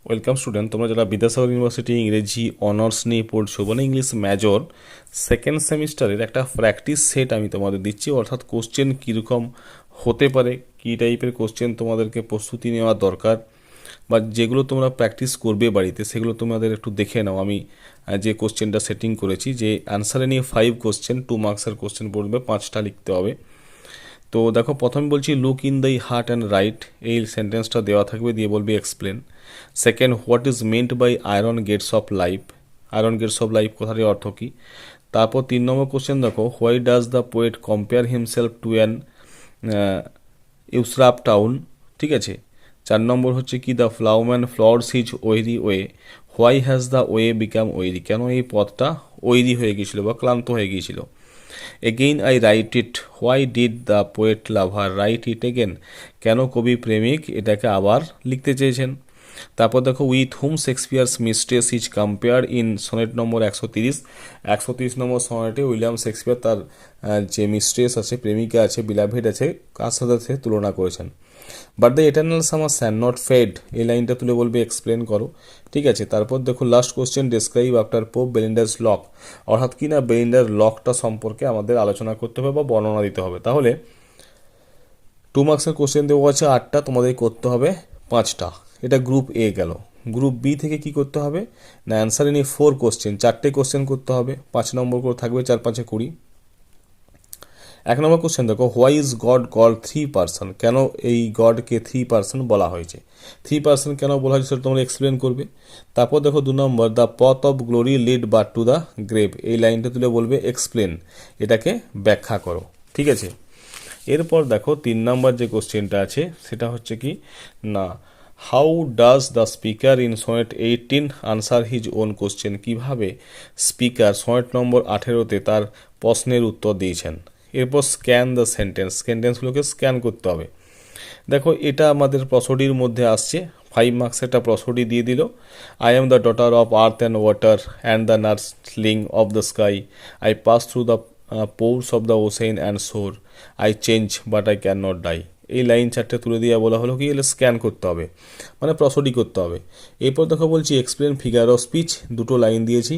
Welcome student, তোমরা যারা Vidyasagar university ইংরেজি অনার্স নিয়ে পড়ছো মানে ইংলিশ মেজর সেকেন্ড সেমিস্টারের একটা প্র্যাকটিস সেট আমি তোমাদের দিচ্ছি। অর্থাৎ কোশ্চেন কীরকম হতে পারে, কী টাইপের কোশ্চেন তোমাদেরকে প্রস্তুতি নেওয়া দরকার, বা যেগুলো তোমরা প্র্যাকটিস করবে বাড়িতে সেগুলো তোমাদের একটু দেখে নাও। আমি যে কোশ্চেনটা সেটিং করেছি, যে অ্যান্সারে নিয়ে 5 কোশ্চেন, 2 মার্কসের কোশ্চেন পড়বে, 5টা লিখতে হবে। তো দেখো, প্রথমে বলছি look in the heart and write, এই সেন্টেন্সটা দেওয়া থাকবে, দিয়ে বলবি explain. Second, what is meant by iron gates of life, iron gates of life কথাটির অর্থ কী। তারপর 3 নম্বর কোশ্চেন দেখো, why does the poet compare himself to an usurped town, ঠিক আছে। 4 নম্বর হচ্ছে কি, the ploughman plods his weary way, why has the way become weary, কেন এই পথটা ওয়েরি হয়ে গিয়েছিল বা ক্লান্ত হয়ে গিয়েছিল। Again I write it, why did the poet lover write it again, কেন কবি প্রেমিক এটাকে আবার লিখতে চেয়েছেন। তারপর দেখো, with whom Shakespeare's mistress is compare in sonnet number 130 number সনেটে উইলিয়াম শেক্সপিয়ার তার যে মিস্ট্রেস আছে, প্রেমিকা আছে, বিলাভেড আছে, কার সাথে তুলনা করেছেন। But the eternal summer shall not fade, এই লাইনটা তুলে বলবে এক্সপ্লেন করো, ঠিক আছে। তারপর দেখো last question, describe after Pope Belinda's lock, অর্থাৎ কি না বেলিন্ডার লকটা সম্পর্কে আমাদের আলোচনা করতে হবে বা বর্ণনা দিতে হবে। তাহলে 2 মার্কসের কোশ্চেন দেওয়া আছে 8টা, তোমাদের করতে হবে 5টা। এটা গ্রুপ এ গেল। গ্রুপ বি থেকে কি করতে হবে না, অ্যান্সার এনে 4 কোশ্চেন, 4টে কোশ্চেন করতে হবে, 5 নম্বর করে থাকবে, 4 5 20। 1 নম্বর কোশ্চেন দেখো, why is God called 3 person, কেন এই গডকে 3 পার্সন বলা হয়েছে, 3 পার্সন কেন বলা হয়েছে সেটা তোমরা এক্সপ্লেন করবে। তারপর দেখো 2 নম্বর, দ্য পথ of glory lead but to the grave, এই লাইনটা তুলে বলবে এক্সপ্লেন, এটাকে ব্যাখ্যা করো, ঠিক আছে। এরপর দেখো 3 নম্বর যে কোশ্চেনটা আছে সেটা হচ্ছে কি না, how does the speaker in sonnet 18 answer his own question, কীভাবে স্পিকার সনেট নম্বর 18তে তার প্রশ্নের উত্তর দিয়েছেন। এরপর স্ক্যান দ্য সেন্টেন্সগুলোকে স্ক্যান করতে হবে। দেখো এটা আমাদের প্রসডির মধ্যে আসছে, 5 মার্কস একটা প্রসডি দিয়ে দিল। I am the daughter of earth and water and the nursling of the sky, I pass through the pores of the ocean and shore, I change but I can not die, এই line 4টে তুলে দিয়ে বলা হলো কি, এলে scan করতে হবে, মানে প্রসডি করতে হবে। এরপর দেখো বলছি এক্সপ্লেন ফিগার অফ স্পিচ, 2টো লাইন দিয়েছি।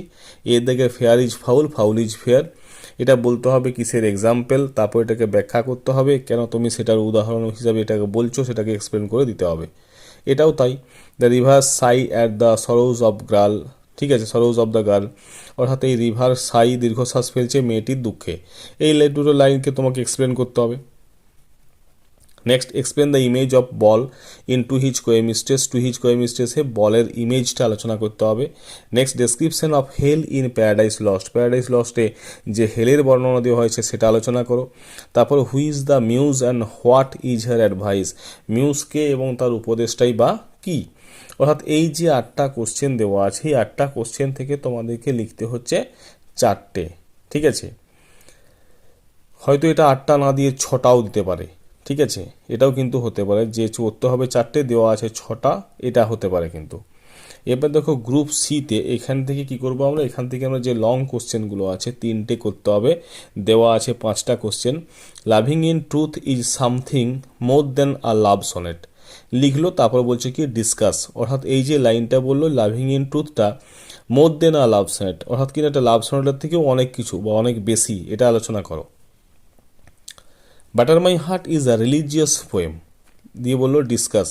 এর দেখে fair is foul, foul is fair, এটা বলতে হবে কিসের এক্সাম্পল, তারপর এটাকে ব্যাখ্যা করতে হবে, কেন তুমি সেটার উদাহরণ হিসাবে এটাকে বলছো সেটাকে এক্সপ্লেন করে দিতে হবে। এটাও তাই, the river Sai at the Saroj of girl, ঠিক আছে, সরোজ অফ দ্য গার্ল, অর্থাৎ এই রিভার সাই দীর্ঘশ্বাস ফেলছে মেয়েটির দুঃখে, এই 2টো লাইনকে তোমাকে এক্সপ্লেন করতে হবে। Next, explain the image of ball in to his coy mistress, to his কোয়েমিস্ট্রেসে বলের ইমেজটা আলোচনা করতে হবে। Next, description of hell in paradise lost, paradise লস্টে যে হেলের বর্ণনা দেওয়া হয়েছে সেটা আলোচনা করো। তারপর who is the muse and what is her advice, মিউজকে এবং তার উপদেশটাই বা কী। অর্থাৎ এই যে 8টা কোশ্চেন দেওয়া আছে, এই 8টা কোশ্চেন থেকে তোমাদেরকে লিখতে হচ্ছে 4টে, ঠিক আছে। হয়তো এটা 8টা না দিয়ে 6টাও দিতে পারে, ঠিক আছে, এটাও কিন্তু হতে পারে, যে করতে হবে 4টে, দেওয়া আছে 6টা, এটা হতে পারে কিন্তু। এবার দেখো গ্রুপ সিতে এখান থেকে কি করব আমরা, এখান থেকে আমরা যে লং কোশ্চেনগুলো আছে 3টে করতে হবে, দেওয়া আছে 5টা question. Loving in truth is something more than a love sonnet, লিখলো, তারপর বলছে কি ডিসকাস, অর্থাৎ এই যে লাইনটা বললো লাভিং ইন ট্রুথটা more than a love sonnet, অর্থাৎ কিনা একটা লাভ সনেটের থেকেও অনেক কিছু বা অনেক বেশি, এটা আলোচনা করো। Butter my heart is a religious poem, দিয়ে বললো ডিসকাস,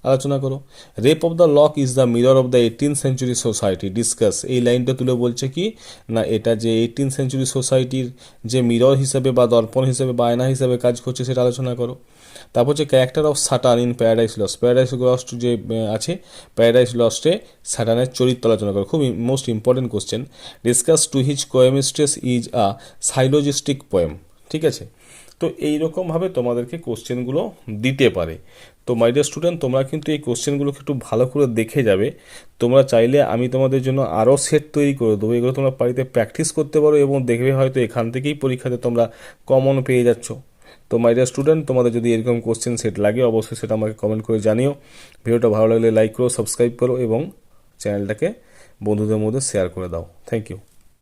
আলোচনা করো। Rape of the lock is the mirror of the 18th century society, discuss, এই লাইনটা তুলে বলছে কি না, এটা যে 18th সেঞ্চুরি সোসাইটির যে মিরর হিসেবে বা দর্পণ হিসেবে বা আয়না হিসেবে কাজ করছে সেটা আলোচনা করো। তারপর হচ্ছে character of Satan in paradise lost, paradise lost যে আছে, প্যারাডাইস লস্টে সাটানের চরিত্র আলোচনা করো, খুব most important question. Discuss to his coy mistress is a syllogistic poem, ঠিক আছে। তো এইরকমভাবে তোমাদেরকে কোশ্চেনগুলো দিতে পারে। তো মাই ডিয়ার স্টুডেন্ট, তোমরা কিন্তু এই কোশ্চেনগুলোকে একটু ভালো করে দেখে যাবে। তোমরা চাইলে আমি তোমাদের জন্য আরও সেট তৈরি করে দেবো, এগুলো তোমরা বাড়িতে প্র্যাকটিস করতে পারো এবং দেখবে হয়তো এখান থেকেই পরীক্ষাতে তোমরা কমন পেয়ে যাচ্ছ। তো মাই ডিয়ার স্টুডেন্ট, তোমাদের যদি এরকম কোশ্চেন সেট লাগে অবশ্যই সেটা আমাকে কমেন্ট করে জানিও। ভিডিওটা ভালো লাগলে লাইক করো, সাবস্ক্রাইব করো এবং চ্যানেলটাকে বন্ধুদের মধ্যে শেয়ার করে দাও। Thank you.